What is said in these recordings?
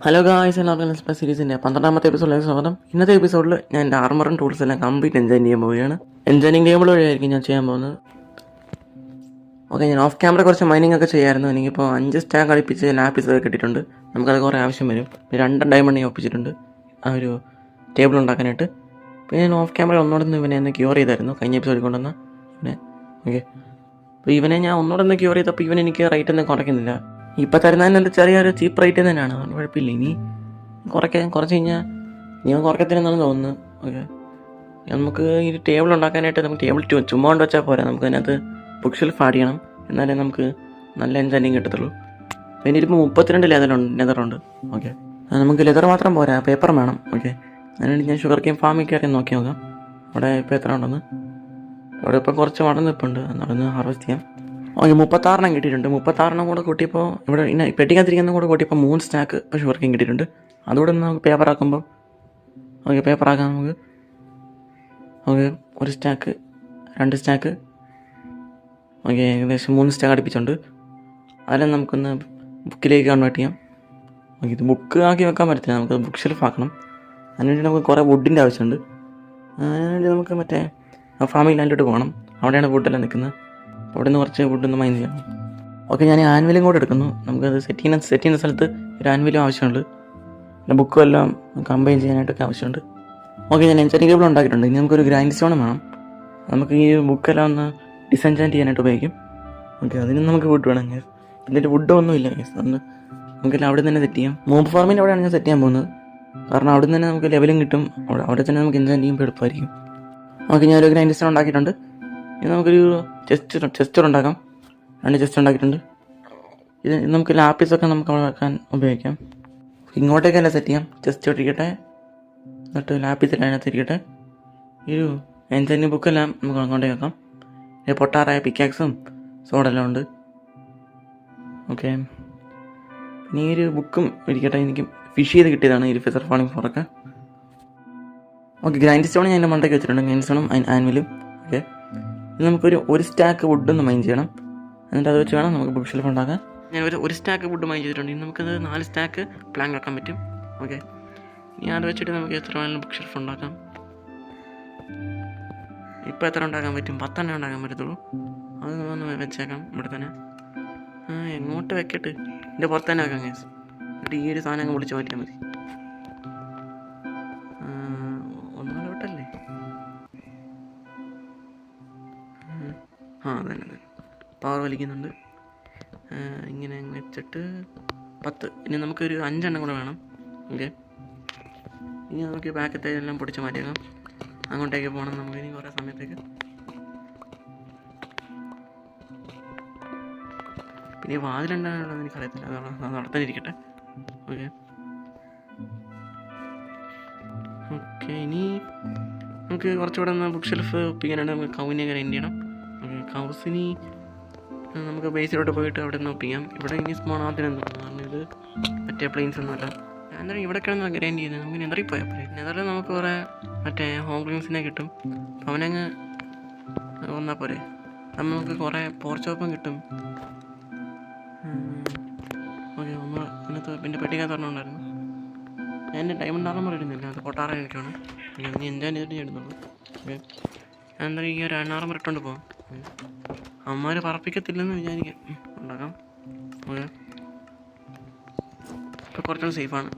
Hello guys, എല്ലാവർക്കും സ്പെസ് സീരീസിൻ്റെ 12ാമത്തെ എപ്പിസോഡിലേക്ക് സ്വാഗതം. ഇന്നത്തെ എപ്പിസോഡിൽ ഞാൻ എൻ്റെ ആർമറും ടൂൾസ് എല്ലാം കംപ്ലീറ്റ് എൻജോയ് ചെയ്യാൻ പോവുകയാണ്. എൻജോയിനിങ് ടേബിൾ വഴിയായിരിക്കും ഞാൻ ചെയ്യാൻ പോകുന്നത്. ഓക്കെ, ഞാൻ ഓഫ് ക്യാമറ കുറച്ച് മൈനിങ് ഒക്കെ ചെയ്യായിരുന്നു. എനിക്കിപ്പോൾ 5 സ്റ്റാക്ക് കളിപ്പിച്ച് ലാപ്പിസ് ഒക്കെ കിട്ടിയിട്ടുണ്ട്. നമുക്കത് കുറേ ആവശ്യം വരും. 2 ഡയമണ്ട് ഞാൻ ഒപ്പിച്ചിട്ടുണ്ട് ആ ഒരു ടേബിൾ ഉണ്ടാക്കാനായിട്ട്. പിന്നെ ഞാൻ ഓഫ് ക്യാമറ ഒന്നുകൂടെ ഇവനെ ഒന്ന് ക്യൂർ ചെയ്തായിരുന്നു കഴിഞ്ഞ എപ്പിസോഡിൽ കൊണ്ടുവന്ന പിന്നെ. ഓക്കെ, അപ്പോൾ ഇവനെ ഞാൻ ഒന്നുകൂടെ ഒന്ന് ക്യൂർ ചെയ്തപ്പോൾ ഇവൻ എനിക്ക് റേറ്റ് ഒന്നും കുറയ്ക്കുന്നില്ല. ഇപ്പം തരുന്നതിന് ചെറിയൊരു ചീപ്പ് റേറ്റ് തന്നെയാണ്, കുഴപ്പമില്ല. ഇനി കുറച്ച് കഴിഞ്ഞാൽ ഞാൻ കുറയ്ക്കത്തില്ലെന്നാണ് തോന്നുന്നത്. ഓക്കെ, നമുക്ക് ഈ ടേബിൾ ഉണ്ടാക്കാനായിട്ട് നമുക്ക് ടേബിൾ ചുമ്മാ കൊണ്ട് വെച്ചാൽ പോരാ, നമുക്ക് അതിനകത്ത് ബുക്ക് ഷെൽഫ് ആഡ് ചെയ്യണം. എന്നാലേ നമുക്ക് നല്ല എൻജോയിങ് കിട്ടത്തുള്ളൂ. പിന്നെ ഇതിപ്പോൾ 32 ലെതറുണ്ട്. ഓക്കെ, നമുക്ക് ലെതർ മാത്രം പോരാ, പേപ്പർ വേണം. ഓക്കെ, അതിനുവേണ്ടി ഞാൻ ഷുഗർ കെയിൻ ഫാമിൽ കയറി നോക്കി നോക്കാം അവിടെ ഇപ്പോൾ എത്ര ഉണ്ടെന്ന്. അവിടെ ഇപ്പം കുറച്ച് വളർന്ന് ഇപ്പോൾ ഉണ്ട്, എന്നൊന്ന് ഹാർവെസ്റ്റ് ചെയ്യാം. ഓക്കെ, 36 കിട്ടിയിട്ടുണ്ട്. 36 കൂടെ കൂട്ടിയപ്പോൾ ഇവിടെ ഇന്ന പെട്ടിക്കകത്തിരിക്കുന്ന കൂടെ കൂട്ടിയപ്പോൾ 3 സ്റ്റാക്ക് ഇപ്പോൾ ഷുഗർ കെയിൻ കിട്ടിയിട്ടുണ്ട്. അതുകൂടെ നമുക്ക് പേപ്പറാക്കുമ്പോൾ പേപ്പറാക്കാം നമുക്ക്. ഓക്കെ, 1 സ്റ്റാക്ക്, 2 സ്റ്റാക്ക്, ഓക്കെ, ഏകദേശം 3 സ്റ്റാക്ക് അടുപ്പിച്ചുണ്ട്. അതെല്ലാം നമുക്കൊന്ന് ബുക്കിലേക്ക് കൺവേർട്ട് ചെയ്യാം. ഓക്കെ, ഇത് ബുക്ക് ആക്കി വെക്കാൻ പറ്റില്ല, നമുക്ക് ബുക്ക് ഷെൽഫ് ആക്കണം. അതിനുവേണ്ടി നമുക്ക് കുറേ വുഡിൻ്റെ ആവശ്യമുണ്ട്. അതിനുവേണ്ടി നമുക്ക് മറ്റേ ഫാമിംഗ് ലാൻഡിലോട്ട് പോകണം. അവിടെയാണ് വുഡെല്ലാം നിൽക്കുന്നത്. അവിടെ നിന്ന് കുറച്ച് വുഡൊന്ന് മൈൻ ചെയ്യണം. ഓക്കെ, ഞാൻ ആൻവിലും കൂടെ എടുക്കുന്നു. നമുക്കത് സെറ്റ് ചെയ്യുന്ന സ്ഥലത്ത് ഒരു ആൻവിലും ആവശ്യമുണ്ട്. പിന്നെ ബുക്കും എല്ലാം കമ്പൈൻ ചെയ്യാനായിട്ടൊക്കെ ആവശ്യമുണ്ട്. ഓക്കെ, ഞാൻ എൻചാൻറ്റിംഗ് ടേബിൾ ഉണ്ടാക്കിയിട്ടുണ്ട്. ഇനി നമുക്കൊരു ഗ്രൈൻഡ് സ്റ്റോൺ വേണം. നമുക്ക് ഈ ബുക്കെല്ലാം ഒന്ന് ഡിസെൻചാൻറ്റ് ചെയ്യാനായിട്ട് ഉപയോഗിക്കും. ഓക്കെ, അതിനും നമുക്ക് വുഡ് വേണം. എന്നിട്ട് വുഡൊന്നും ഇല്ല കേസ്, അന്ന് നമുക്കെല്ലാം അവിടെ തന്നെ സെറ്റ് ചെയ്യാം. മോബ് ഫാർമിൻ്റെ അവിടെയാണ് ഞാൻ സെറ്റ് ചെയ്യാൻ പോകുന്നത്. കാരണം അവിടെ നിന്ന് തന്നെ നമുക്ക് ലെവലും കിട്ടും. അവിടെ തന്നെ നമുക്ക് എൻജോയ് ചെയ്യുമ്പോൾ എളുപ്പമായിരിക്കും. ഓക്കെ, ഞാനൊരു ഗ്രൈൻഡ് സ്റ്റോൺ ഉണ്ടാക്കിയിട്ടുണ്ട്. ഇനി നമുക്കൊരു ചെസ്റ്റർ ഉണ്ടാക്കാം. 2 ചെസ്റ്റ് ഉണ്ടാക്കിയിട്ടുണ്ട്. ഇത് നമുക്ക് ലാപ്പീസൊക്കെ നമുക്ക് അവിടെ വെക്കാൻ ഉപയോഗിക്കാം. ഇങ്ങോട്ടേക്കല്ല സെറ്റ് ചെയ്യാം. ചെസ്റ്റ് ഇട്ടിരിക്കട്ടെ, എന്നിട്ട് ലാപ്പീസെല്ലാം അതിനകത്ത് ഇരിക്കട്ടെ. ഈ ഒരു എൻചാൻറ്റിംഗ് ബുക്കെല്ലാം നമുക്ക് അങ്ങോട്ടേക്ക് വെക്കാം. പൊട്ടാറായ പിക്കാക്സും സോഡെല്ലാം ഉണ്ട്. ഓക്കെ, പിന്നെ ഈ ഒരു ബുക്കും ഇരിക്കട്ടെ. എനിക്ക് ഫിഷ് ചെയ്ത് കിട്ടിയതാണ് ഈ ഫെസർ ഫാളിംഗ് ഫോറൊക്കെ. ഓക്കെ, ഗ്രൈൻഡ് സ്റ്റോൺ ഞാൻ എൻ്റെ മണ്ടയ്ക്ക് വെച്ചിട്ടുണ്ട്. ഗ്രൈൻഡ് സ്റ്റോണും ആൻവിലും. ഓക്കെ, ഇത് നമുക്കൊരു സ്റ്റാക്ക് വുഡൊന്ന് മൈൻ ചെയ്യണം. എന്നിട്ട് അത് വെച്ച് വേണം നമുക്ക് ബുക്ക് ഷെൽഫ് ഉണ്ടാക്കാൻ. ഞാൻ ഒരു സ്റ്റാക്ക് വുഡ് മൈൻ ചെയ്തിട്ടുണ്ട്. ഇനി നമുക്കത് 4 സ്റ്റാക്ക് പ്ലാങ്ക് ആക്കാൻ പറ്റും. ഓക്കെ, ഇനി അത് വെച്ചിട്ട് നമുക്ക് എത്ര വേണമെങ്കിലും ബുക്ക് ഷെൽഫ് ഉണ്ടാക്കാം. ഇപ്പോൾ എത്ര ഉണ്ടാക്കാൻ പറ്റും? 10 ഉണ്ടാക്കാൻ പറ്റത്തുള്ളൂ. അത് ഒന്ന് വെച്ചേക്കാം ഇവിടെ തന്നെ. എങ്ങോട്ട് വെക്കട്ട്? എൻ്റെ പുറത്ത് തന്നെ വെക്കാം കേസ്. എന്നിട്ട് ഈ ഒരു സാധനം അങ്ങ് വിളിച്ച് മാറ്റിയാൽ മതി. ഒന്നാലോട്ടല്ലേ? അതന്നെ പവർ വലിക്കുന്നുണ്ട്. ഇങ്ങനെ വെച്ചിട്ട് 10. ഇനി നമുക്കൊരു 5 കൂടെ വേണം. ഓക്കെ, ഇനി നമുക്ക് ബാക്കത്തെ എല്ലാം പൊടിച്ച് മാറ്റിയേക്കാം. അങ്ങോട്ടേക്ക് പോകണം നമുക്ക് ഇനി കുറേ സമയത്തേക്ക്. പിന്നെ വാതിലുണ്ടാകാനുള്ളത് എനിക്കറിയത്തില്ല, അത് നടത്താനിരിക്കട്ടെ. ഓക്കെ ഓക്കെ ഇനി നമുക്ക് കുറച്ചുകൂടെ ഒന്ന് ബുക്ക് ഷെൽഫ് ഒപ്പിക്കാനായിട്ട് നമുക്ക് കൗവിനെ ഗ്രൈൻഡ് ചെയ്യണം. ഓക്കെ, കൗസിനി നമുക്ക് ബേസിലോട്ട് പോയിട്ട് അവിടെ നിന്ന് ഒപ്പിക്കാം. ഇവിടെ ഇനി സ്മോൺ ആദ്യം തോന്നുന്നു, കാരണം ഇത് മറ്റേ പ്ലെയിൻസ് ഒന്നുമല്ല. എന്തായാലും ഇവിടെ കിടന്ന് ഗ്രൈൻഡ് ചെയ്യുന്നത്. നമുക്ക് നെതറിൽ പോയാൽ പോലെ. നെതറിൽ നമുക്ക് കുറേ മറ്റേ ഹോം ക്ലീൻസിനെ കിട്ടും. അവനങ്ങ് വന്നാൽ പോരെ. അപ്പം നമുക്ക് കുറേ പോർച്ചോപ്പും കിട്ടും. ഓക്കെ, നമ്മൾ ഇതിനകത്ത് പിന്നെ പെട്ടിക്കകത്ത് പറഞ്ഞിട്ടുണ്ടായിരുന്നു. ഞാൻ എൻ്റെ ഡയമണ്ട് ആർമർ ഇടുന്നില്ല, അത് പൊട്ടാറാൻ എനിക്കാണ്. ഇനി എൻജോയ് ചെയ്തിട്ട് ഞാൻ ഇടുന്നുള്ളൂ. ഓക്കെ, ഞാൻ എന്തായാലും ഈ ഒരു ആർമർ ഇട്ടുകൊണ്ട് പോകാം. അമ്മമാർ പറപ്പിക്കത്തില്ലെന്ന് വിചാരിക്കാം. ഉണ്ടാക്കാം. ഓക്കെ, ഇപ്പോൾ കുറച്ചുകൂടി സേഫാണ്,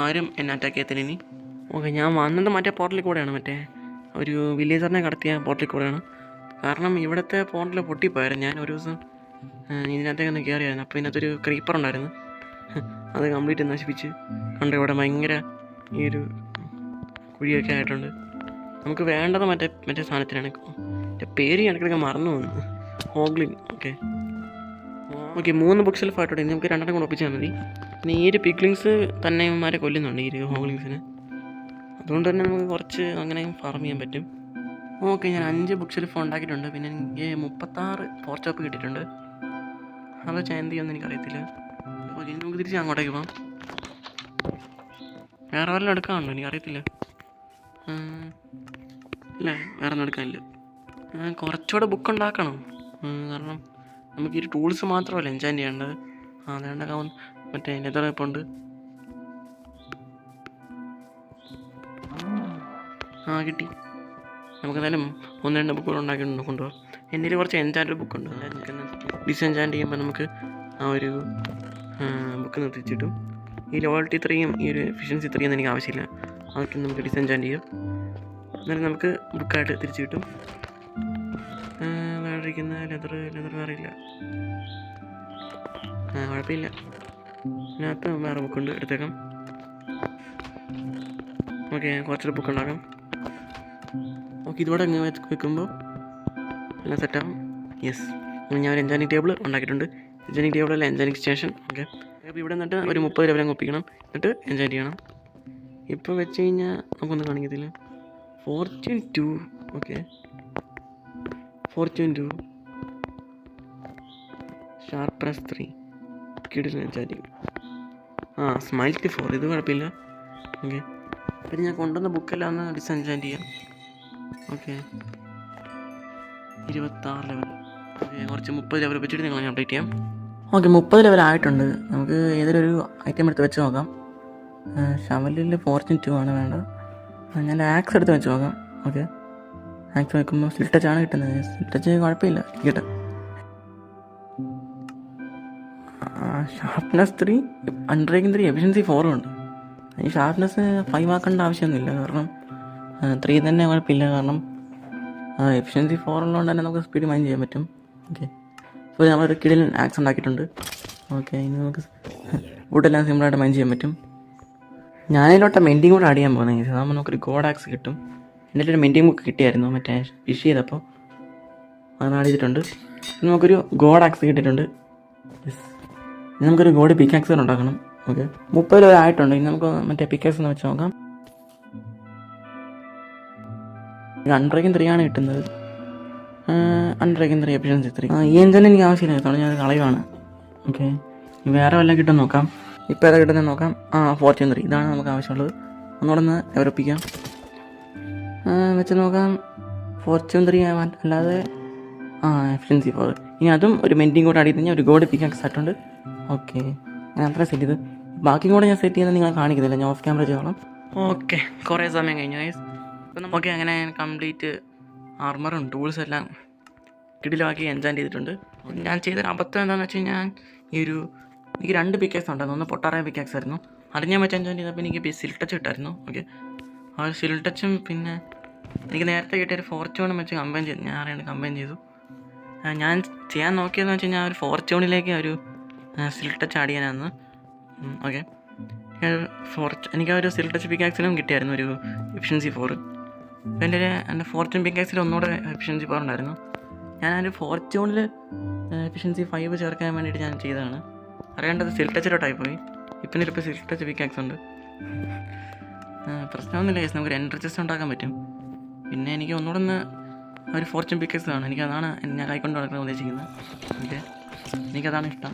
ആരും എന്നെ അറ്റാക്ക് ചെയ്യത്തില്ല ഇനി. ഓക്കെ, ഞാൻ വന്നത് മറ്റേ പോർട്ടലിൽ കൂടെയാണ്, മറ്റേ ഒരു വില്ലേജറിനെ കടത്തിയ പോർട്ടലിൽ കൂടെയാണ്. കാരണം ഇവിടുത്തെ പോർട്ടൽ പൊട്ടിപ്പോയായിരുന്നു. ഞാൻ ഒരു ദിവസം ഇതിനകത്തേക്ക് ഒന്ന് കയറിയായിരുന്നു. അപ്പോൾ ഇതിനകത്തൊരു ക്രീപ്പർ ഉണ്ടായിരുന്നു, അത് കംപ്ലീറ്റ് നശിപ്പിച്ച് കണ്ട്. ഇവിടെ ഭയങ്കര ഈ ഒരു കുഴിയൊക്കെ ആയിട്ടുണ്ട്. നമുക്ക് വേണ്ടത് മറ്റേ സാധനത്തിനാണ്. എൻ്റെ പേര് ഇടയ്ക്കിടയ്ക്ക് മറന്നു പോകുന്നു. ഹോഗ്ലിൻ. ഓക്കെ 3 ബുക്ക് ഷെൽഫ് ആയിട്ടുണ്ട്. ഇനി നമുക്ക് 2 കൂടെ ഒപ്പിച്ചാൽ മതി. പിന്നെ ഈ ഒരു പിഗ്ലിങ്സ് തന്നെ ഇവന്മാരെ കൊല്ലുന്നുണ്ട്, ഈ ഒരു ഹോഗ്ലിങ്സിന്. അതുകൊണ്ട് തന്നെ നമുക്ക് കുറച്ച് അങ്ങനെ ഫാർം ചെയ്യാൻ പറ്റും. ഓക്കെ, ഞാൻ 5 ബുക്ക് ഷെൽഫ് ഉണ്ടാക്കിയിട്ടുണ്ട്. പിന്നെ എനിക്ക് 36 പോർച്ചോപ്പ് കിട്ടിയിട്ടുണ്ട്. അത് എന്ത് ചെയ്യുമെന്ന് എനിക്കറിയത്തില്ല. ഓക്കെ, ഇനി നമുക്ക് തിരിച്ച് അങ്ങോട്ടേക്ക് പോകാം. വേറെ വല്ലതും എടുക്കാനുണ്ടോ? എനിക്കറിയത്തില്ല. ഇല്ല, വേറെ ഒന്നും എടുക്കാനില്ല. കുറച്ചുകൂടെ ബുക്ക് ഉണ്ടാക്കണം. കാരണം നമുക്ക് ഈ ടൂൾസ് മാത്രമല്ല എൻജോയ് ചെയ്യേണ്ടത്. അതുകൊണ്ട് മറ്റേ ലെതർ ഇപ്പോൾ ഉണ്ട്. കിട്ടി. നമുക്ക് എന്തായാലും 1-2 ബുക്കുകൾ ഉണ്ടാക്കിയിട്ടുണ്ട്, കൊണ്ടുപോകാം. എൻ്റെ കുറച്ച് എൻചാൻഡ് ബുക്കുണ്ട്. ഡിസെൻചാൻഡ് ചെയ്യുമ്പോൾ നമുക്ക് ആ ഒരു ബുക്ക് നിർത്തിച്ചിട്ടും ഈ ലോയൽറ്റി 3യും ഈ ഒരു എഫിഷ്യൻസി 3 ഒന്നും എനിക്ക് ആവശ്യമില്ല. അതൊക്കെ നമുക്ക് ഡിസെൻചാൻഡ് ചെയ്യാം. എന്നാലും നമുക്ക് ബുക്കായിട്ട് തിരിച്ചു കിട്ടും. വേണ്ടിരിക്കുന്ന ലെതർ വേറില്ല, കുഴപ്പമില്ല. ഇതിനകത്ത് വേറെ ബുക്കുണ്ട്, എടുത്തേക്കാം. ഓക്കെ, കുറച്ചൊരു ബുക്ക് ഉണ്ടാക്കാം. ഓക്കെ, ഇതുകൂടെ അങ്ങ് വെക്കുമ്പോൾ എല്ലാം സെറ്റാകും. യെസ്, ഞാൻ ഒരു എൻജാനിങ് ടേബിൾ ഉണ്ടാക്കിയിട്ടുണ്ട്. എൻജാനിങ് ടേബിളല്ല, എൻജാനിങ് സ്റ്റേഷൻ. ഓക്കെ, അപ്പോൾ ഇവിടെ നിന്നിട്ട് ഒരു 30 ലെവൽ അങ്ങ് ഒപ്പിക്കണം, എന്നിട്ട് എൻജോയ് ചെയ്യണം. ഇപ്പോൾ വെച്ച് കഴിഞ്ഞാൽ നമുക്കൊന്നും കാണിക്കത്തില്ല. ഫോർച്യൂൺ 2. ഓക്കെ, ഫോർച്യൂൺ 2, ഷാർപ്പ്നസ് 3, കിടിലൻ എൻജാനിങ്. സ്മൈൽറ്റ് 4, ഇത് കുഴപ്പമില്ല. ഓക്കെ, പിന്നെ ഞാൻ കൊണ്ടുവന്ന ബുക്കെല്ലാം ഒന്ന് ഡിസെൻചാൻഡ് ചെയ്യാം. Okay, 26 level. ഓക്കെ, കുറച്ച് 30 ലെവൽ വെച്ചിട്ട് നിങ്ങൾ ഞാൻ അപ്ഡേറ്റ് ചെയ്യാം. ഓക്കെ, 30 ലെവൽ ആയിട്ടുണ്ട്. നമുക്ക് ഏതൊരു ഐറ്റം എടുത്ത് വെച്ച് നോക്കാം. ഷവലിൽ ഫോർച്യൂൺ 2 ആണ് വേണ്ടത്. ഞാൻ ആക്സ് എടുത്ത് വെച്ച് നോക്കാം. ഓക്കെ, ആക്സ് വെക്കുമ്പോൾ സ്ലിൽ ടച്ചാണ് കിട്ടുന്നത്. സ്ലിൽ ടച്ച് കുഴപ്പമില്ല, കേട്ടോ. ഷാർപ്പ്നെസ് 3, അൺബ്രേക്കിംഗ് 3, എഫിഷ്യൻസി 4 ഉണ്ട്. ഈ ഷാർപ്പ്നെസ് 5 ആക്കേണ്ട ആവശ്യമൊന്നുമില്ല, കാരണം 3 തന്നെ കുഴപ്പമില്ല. കാരണം എഫിഷ്യൻസി 4 ഉള്ളതുകൊണ്ട് തന്നെ നമുക്ക് സ്പീഡ് മൈൻഡ് ചെയ്യാൻ പറ്റും. ഓക്കെ, അപ്പോൾ നമ്മളൊരു കിടിലൻ ആക്സ് ഉണ്ടാക്കിയിട്ടുണ്ട്. ഓക്കെ, ഇനി നമുക്ക് വുഡെല്ലാം സിമ്പിളായിട്ട് മൈൻഡ് ചെയ്യാൻ പറ്റും. ഞാനിതിലോട്ട് മെൻറ്റിങ് കൂടെ ആഡ് ചെയ്യാൻ പോകുന്നത്. അതാകുമ്പോൾ നമുക്കൊരു ഗോഡ് ആക്സ് കിട്ടും. എൻ്റെ ഒരു മെൻറ്റിങ് ബുക്ക് കിട്ടിയായിരുന്നു മറ്റേ ഫിഷ് ചെയ്തപ്പോൾ, അത് ആഡ് ചെയ്തിട്ടുണ്ട്. നമുക്കൊരു ഗോഡ് ആക്സ് കിട്ടിയിട്ടുണ്ട്. ഇനി നമുക്കൊരു ഗോഡ് പിക്കാക്സ് ഉണ്ടാക്കണം. ഓക്കെ, 30 ലെവൽ ആയിട്ടുണ്ട്. ഇനി നമുക്ക് മറ്റേ പിക്കാക്സ് എന്ന് വെച്ച് നോക്കാം. അൺബ്രേക്കിംഗ് 3 ആണ് കിട്ടുന്നത്. Unbreaking 3, efficiency 3. ഈ എൻജിൻ എനിക്ക് ആവശ്യമില്ല, അതുകൊണ്ട് ഞാൻ കളയുവാണ്. ഓക്കെ, വേറെ വല്ലതും കിട്ടും നോക്കാം. ഇപ്പോൾ ഏതാ കിട്ടുന്നത് നോക്കാം. ഫോർച്യൂൺ 3, ഇതാണ് നമുക്ക് ആവശ്യമുള്ളത്. ഒന്നുകൂടെ ഒന്ന് ഡെവലപ്പിക്കാം, വെച്ച് നോക്കാം. ഫോർച്യൂൺ 3 അല്ലാതെ എഫിഷ്യൻസി 4. ഇനി അതും ഒരു മെൻറ്റിങ് കൂടെ ആഡ് ചെയ്ത് കഴിഞ്ഞാൽ ഒരു ഗോഡ് പിക്കാക്സ് സെറ്റുണ്ട്. ഓക്കെ, ഞാൻ അത്ര സെറ്റ് ചെയ്ത് ബാക്കി കൂടെ ഞാൻ സെറ്റ് ചെയ്യുന്നത് നിങ്ങൾ കാണിക്കുന്നില്ല, ഞാൻ ഓഫ് ക്യാമറ ചെയ്യണം. ഓക്കെ, കുറേ സമയം കഴിഞ്ഞു ഗൈസ്. അപ്പോൾ നമുക്ക് അങ്ങനെ കംപ്ലീറ്റ് ആർമറും ടൂൾസും എല്ലാം കിടിലാക്കി എൻജോയ് ചെയ്തിട്ടുണ്ട്. ഞാൻ ചെയ്തൊരു അബദ്ധം എന്താണെന്ന് വെച്ച് കഴിഞ്ഞാൽ എനിക്ക് 2 പിക്കാക്സ് ഉണ്ടായിരുന്നു. ഒന്ന് പൊട്ടാറായ പിക്കാക്സ് ആയിരുന്നു, അത് ഞാൻ വെച്ച് എൻജോയ് ചെയ്തപ്പോൾ എനിക്ക് സിൽ ടച്ച് കിട്ടായിരുന്നു. ഓക്കെ, ആ സിൽ ടച്ചും പിന്നെ എനിക്ക് നേരത്തെ കിട്ടിയൊരു ഫോർച്യൂണും വെച്ച് കമ്പൈൻ ചെയ്തു. ഞാൻ അറിയാണ്ട് കമ്പൈൻ ചെയ്തു. ഞാൻ ചെയ്യാൻ നോക്കിയതെന്ന് വെച്ച് കഴിഞ്ഞാൽ ഒരു ഫോർച്യൂണിലേക്ക് ഒരു സിൽ ടച്ച് ആഡ് ചെയ്യാനായിരുന്നു. ഓക്കെ, എനിക്ക് ആ ഒരു സിൽ ടച്ച് പിക്കാക്സിലും കിട്ടിയായിരുന്നു ഒരു എഫിഷ്യൻസി 4. അപ്പോൾ എൻ്റെ ഫോർച്യൂൺ പിക്കാക്സിൽ ഒന്നുകൂടെ എഫിഷ്യൻസി 4 ഉണ്ടായിരുന്നു. ഞാൻ ആ ഒരു ഫോർച്യൂണിൽ എഫിഷ്യൻസി 5 ചേർക്കാൻ വേണ്ടിയിട്ട് ഞാൻ ചെയ്തതാണ്. അറിയേണ്ടത് സിൽ ടച്ചിലോട്ടായി പോയി. ഇപ്പം ഇതിലിപ്പോൾ സിൽ ടച്ച് പിക്കാക്സ് ഉണ്ട്. പ്രശ്നമൊന്നുമില്ല കേസ്, നമുക്ക് എൻട്രജസ്റ്റ് ഉണ്ടാക്കാൻ പറ്റും. പിന്നെ എനിക്ക് ഒന്നുകൂടെ ഒന്ന് ഒരു ഫോർച്യൂൺ പിക്കാക്സ് ആണ്, എനിക്കതാണ് ഞാൻ കൈക്കൊണ്ട് നടക്കാൻ ഉദ്ദേശിക്കുന്നത്. ഓക്കെ, എനിക്കതാണ് ഇഷ്ടം.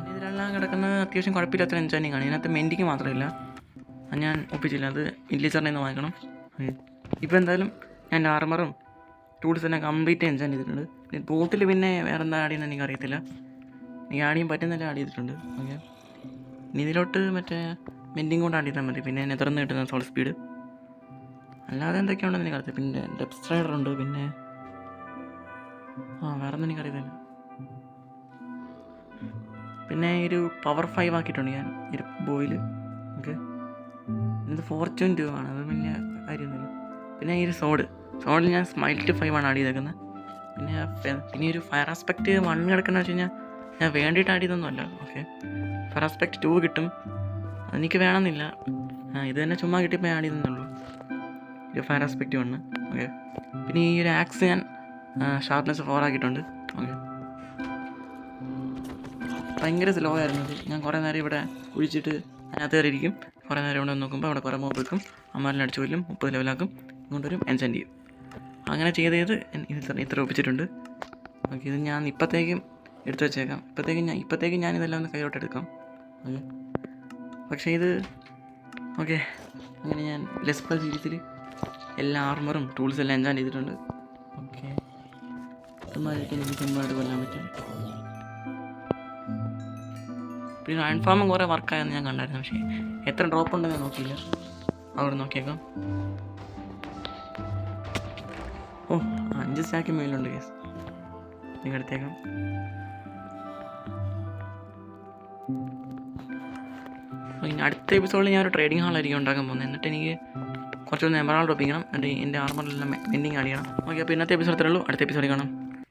ഇതിലെല്ലാം കിടക്കുന്ന അത്യാവശ്യം കുഴപ്പമില്ലാത്ത എൻജോയിങ് ആണ്. ഇതിനകത്ത് മെൻറ്റിങ് മാത്രമില്ല, അത് ഞാൻ ഒപ്പിച്ചില്ല, അത് ഇല്ലിച്ചറിനെ നിന്ന് വാങ്ങിക്കണം. ഇപ്പോൾ എന്തായാലും ഞാൻ എൻ്റെ ആർമറും ടൂൾസ് എല്ലാം കംപ്ലീറ്റ് എൻജോയ് ചെയ്തിട്ടുണ്ട്. ബോട്ടിൽ പിന്നെ വേറെ എന്താ ആഡ് ചെയ്യുന്നത് എനിക്കറിയത്തില്ല, എനിക്ക് ആഡ് ചെയ്യാൻ പറ്റുന്നില്ല, ആഡ് ചെയ്തിട്ടുണ്ട്. ഓക്കെ, ഇനി ഇതിലോട്ട് മറ്റേ മെൻറ്റിങ് കൊണ്ട് ആഡ് ചെയ്താൽ മതി. പിന്നെ നെതർന്ന് കിട്ടുന്ന സോൾ സ്പീഡ്, അല്ലാതെ എന്തൊക്കെയുണ്ടെന്ന് എനിക്കറിയത്തില്ല. പിന്നെ ഡെപ്ത് സ്ട്രൈഡർ ഉണ്ട്, പിന്നെ വേറെ ഒന്നും എനിക്കറിയത്തില്ല. പിന്നെ ഒരു പവർ 5 ആക്കിയിട്ടുണ്ട് ഞാൻ ഒരു ബോയിൽ. ഓക്കെ, ഇത് ഫോർച്യൂൺ 2 ആണ്, അത് വലിയ കാര്യമൊന്നുമില്ല. പിന്നെ ഈ ഒരു സോഡിൽ ഞാൻ സ്മൈൽറ്റ് 5 ആണ് ആഡ് ചെയ്തേക്കുന്നത്. പിന്നെ ഒരു ഫയർ ആസ്പെക്റ്റ് 1 കിടക്കുന്നത് വെച്ച് കഴിഞ്ഞാൽ ഞാൻ വേണ്ടിയിട്ട് ആഡ് ചെയ്തൊന്നുമല്ല. ഓക്കെ, ഫയർ ആസ്പെക്റ്റ് 2 കിട്ടും, അതെനിക്ക് വേണമെന്നില്ല, ഇത് തന്നെ ചുമ്മാ കിട്ടിയപ്പോൾ ആഡ് ചെയ്തെന്നുള്ളൂ. ഒരു ഫയർ ആസ്പെക്റ്റ് 1. ഓക്കെ, പിന്നെ ഈ ഒരു ആക്സ് ഞാൻ ഷാർപ്പ്നെസ് 4 ആക്കിയിട്ടുണ്ട്. ഓക്കെ, ഭയങ്കര സ്ലോ ആയിരുന്നു ഇത്. ഞാൻ കുറേ നേരം ഇവിടെ കുഴിച്ചിട്ട് അതിനകത്ത് കയറിയിരിക്കും, കുറേ നേരം ഇവിടെ നോക്കുമ്പോൾ അവിടെ കുറേ മോബ് വെക്കും, അമ്മാരിൽ അടിച്ചു കൊല്ലും, 30 ലെവലാക്കും, ഇങ്ങോട്ടൊരു എൻജോയ് ചെയ്യും. അങ്ങനെ ചെയ്ത് ഇത്ര ഒപ്പിച്ചിട്ടുണ്ട്. ഓക്കെ, ഇത് ഞാൻ ഇപ്പോഴത്തേക്കും എടുത്തു വെച്ചേക്കാം. ഇപ്പോഴത്തേക്കും ഞാൻ ഇതെല്ലാം ഒന്ന് കൈയോട്ട് എടുക്കാം. ഓക്കെ, പക്ഷേ ഇത് ഓക്കെ, അങ്ങനെ ഞാൻ ലെസ്പ സീരീസിൽ എല്ലാ ആർമറും ടൂൾസും എല്ലാം എൻജോയ് ചെയ്തിട്ടുണ്ട്. ഓക്കെ, എനിക്ക് സിമ്പിളായിട്ട് കൊല്ലാൻ പറ്റും. പിന്നെ അയൺ ഫാമും കുറേ വർക്കായെന്ന് ഞാൻ കണ്ടായിരുന്നു. പക്ഷേ എത്ര ഡ്രോപ്പ് ഉണ്ടെന്ന് ഞാൻ നോക്കിയില്ല. അവിടെ നോക്കിയേക്കാം. ഓ 5 സ്റ്റാക്ക് മേലുണ്ട് കേസ്. നിങ്ങൾ എടുത്തേക്കാം. ഇനി അടുത്ത എപ്പിസോഡിൽ ഞാനൊരു ട്രേഡിംഗ് ഹാളായിരിക്കും ഉണ്ടാക്കാൻ പോകുന്നത്. എന്നിട്ട് എനിക്ക് കുറച്ചൊന്ന് എമറാൾഡ് ഒപ്പിക്കണം. എന്നിട്ട് എൻ്റെ ആർമറിലെല്ലാം വെൻഡിങ് ആഡ് ചെയ്യണം. ഓക്കെ, അപ്പോൾ ഇന്നത്തെ എപ്പിസോഡ് ഇത്രയേ ഉള്ളൂ. അടുത്ത എപ്പിസോഡിൽ കാണാം.